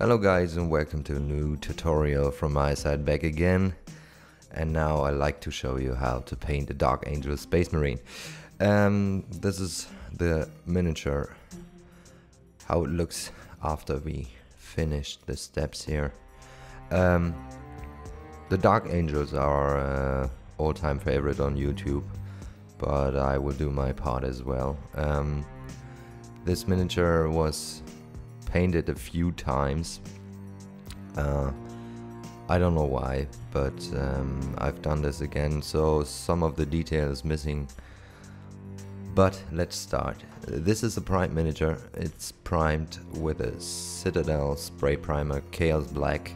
Hello guys, and welcome to a new tutorial from my side back again. And now I like to show you how to paint a Dark Angel Space Marine. This is the miniature, how it looks after we finish the steps here. The Dark Angels are all-time favorite on YouTube, but I will do my part as well. This miniature was painted a few times. I don't know why, but I've done this again, so some of the detail is missing. But let's start. This is a primed miniature. It's primed with a Citadel spray primer Chaos Black.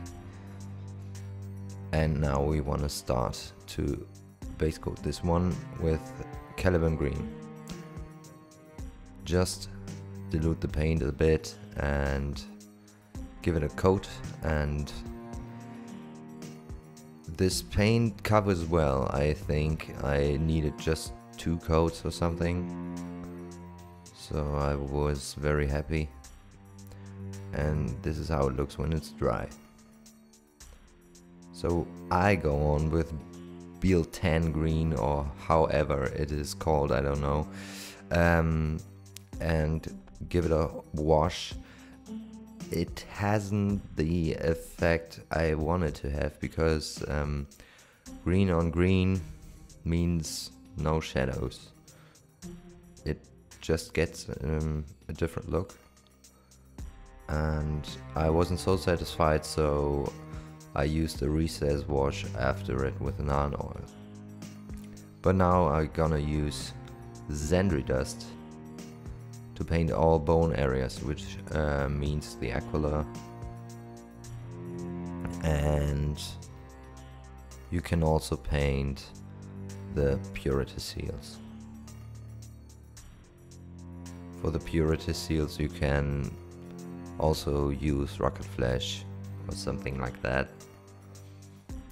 And now we want to start to base coat this one with Caliban Green. Just dilute the paint a bit and give it a coat, and this paint covers well. I think I needed just 2 coats or something, so I was very happy. And this is how it looks when it's dry. So I go on with Biel-Tan green, or however it is called, I don't know, and give it a wash. It hasn't the effect I wanted to have, because green on green means no shadows. It just gets a different look, and I wasn't so satisfied, so I used a recess wash after it with Nuln-Oil. But now I'm gonna use Zandri dust to paint all bone areas, which means the aquila, and you can also paint the purity seals. For the purity seals you can also use rocket flash or something like that.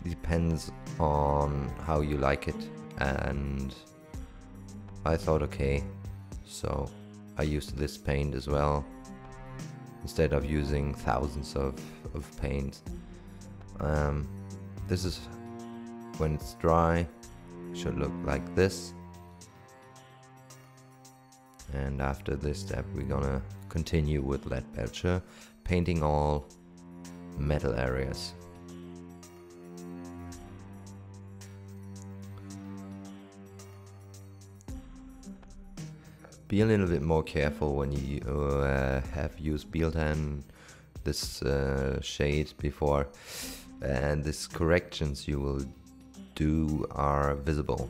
Depends on how you like it, and I thought okay, so I used this paint as well, instead of using thousands of paint. This is when it's dry, should look like this. And after this step we're gonna continue with Leadbelcher, painting all metal areas. Be a little bit more careful when you have used Biel-Tan, this shade before, and these corrections you will do are visible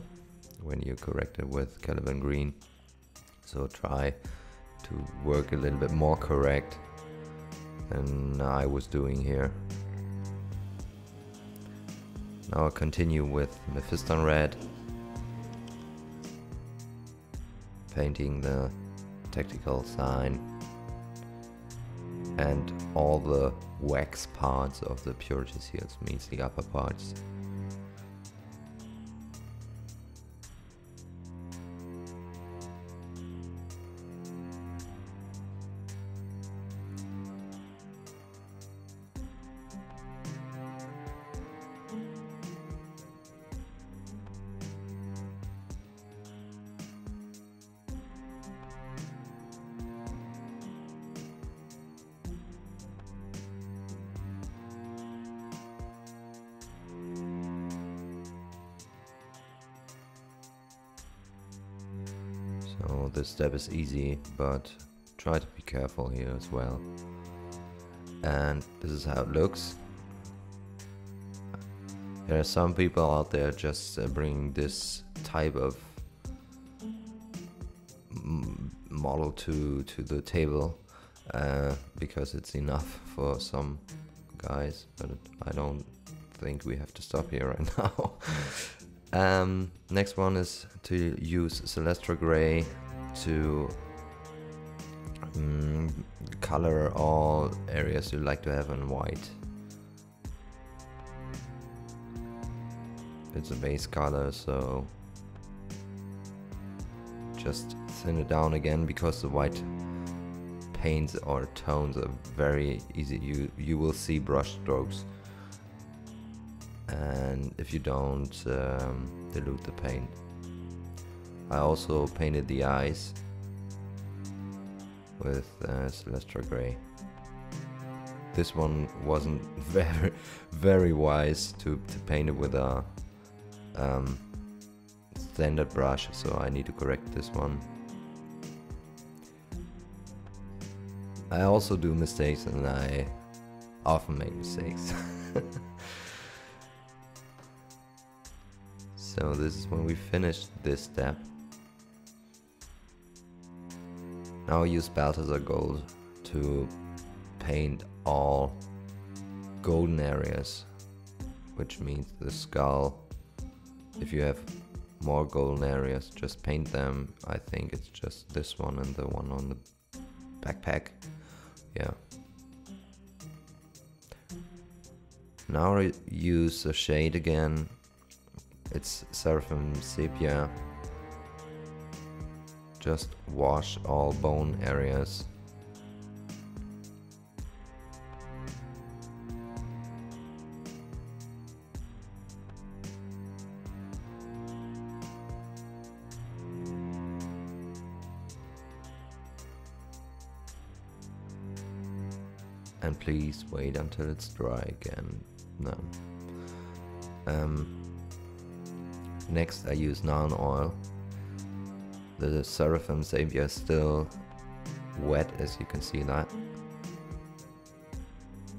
when you correct it with Caliban Green. So try to work a little bit more correct than I was doing here. Now I'll continue with Mephiston Red, painting the tactical sign and all the wax parts of the purity seals, means the upper parts. So this step is easy, but try to be careful here as well. And this is how it looks. There are some people out there just bringing this type of model to the table because it's enough for some guys, but I don't think we have to stop here right now. Next one is to use Celestra Gray to color all areas you like to have in white. It's a base color, so just thin it down again, because the white paints or tones are very easy. You will see brush strokes, and if you don't dilute the paint. I also painted the eyes with Celestra gray. This one wasn't very wise to paint it with a standard brush, so I need to correct this one. I also do mistakes, and I often make mistakes. So this is when we finished this step. Now I use Balthasar gold to paint all golden areas, which means the skull. If you have more golden areas, just paint them. I think it's just this one and the one on the backpack. Yeah. Now I use a shade again. It's Seraphim Sepia. Just wash all bone areas. And please wait until it's dry again. No. Next I use Nuln-Oil. The Seraphim Sepia is still wet, as you can see that.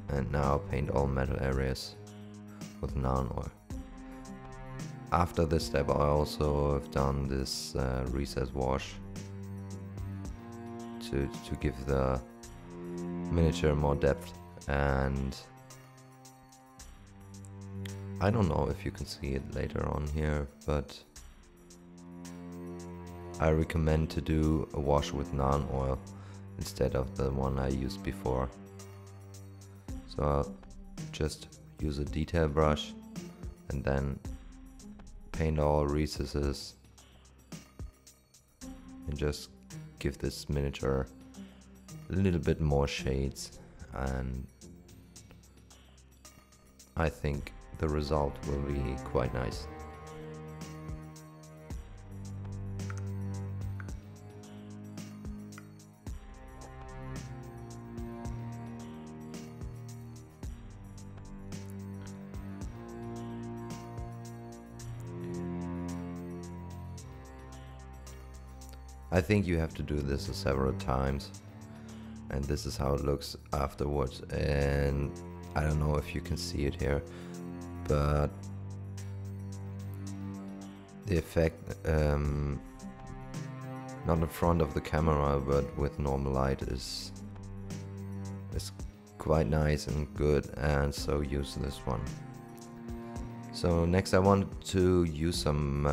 And now paint all metal areas with Nuln-Oil. After this step I also have done this recess wash to give the miniature more depth, and I don't know if you can see it later on here, but I recommend to do a wash with Nuln-Oil instead of the one I used before. So I'll just use a detail brush and then paint all recesses and just give this miniature a little bit more shades, and I think the result will be quite nice. I think you have to do this several times, and this is how it looks afterwards. And I don't know if you can see it here, but the effect, not in front of the camera but with normal light, is quite nice and good, and so use this one. So next I want to use some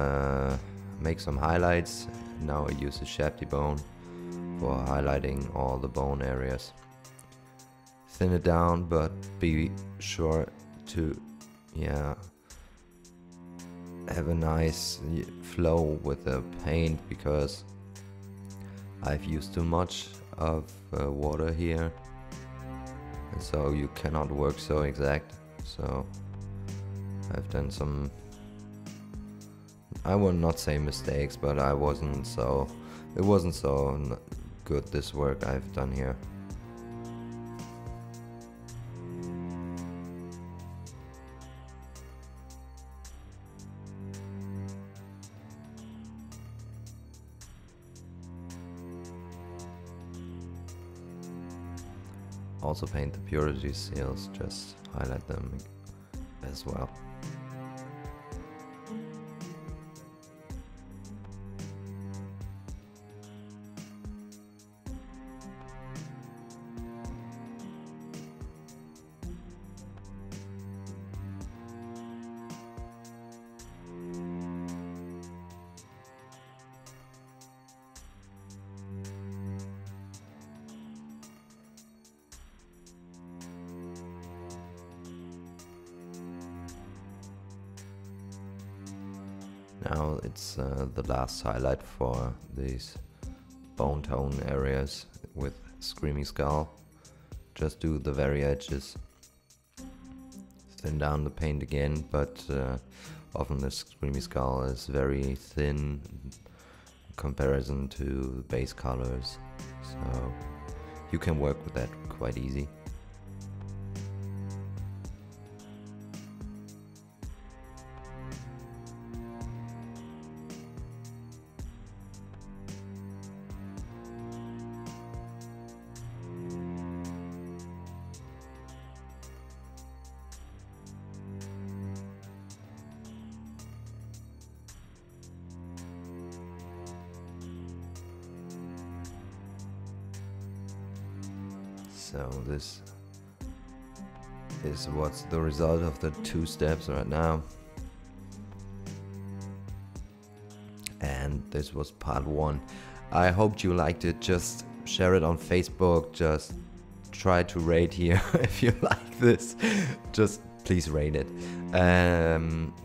make some highlights. Now I use a Ushabti bone for highlighting all the bone areas. Thin it down, but be sure to have a nice flow with the paint, because I've used too much of water here, and so you cannot work so exact. So I've done some, I will not say mistakes, but it wasn't so good, this work I've done here. Also paint the purity seals, just highlight them as well. Now it's the last highlight for these bone tone areas with Screaming Skull. Just do the very edges. Thin down the paint again, but often the Screaming Skull is very thin in comparison to the base colors, so you can work with that quite easy. So this is what's the result of the 2 steps right now. And this was part 1. I hope you liked it. Just share it on Facebook. Just try to rate here if you like this. Just please rate it.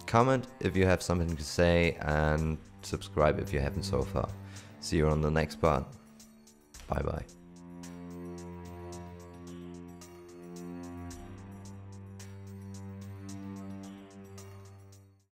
Comment if you have something to say, and subscribe if you haven't so far. See you on the next part. Bye bye.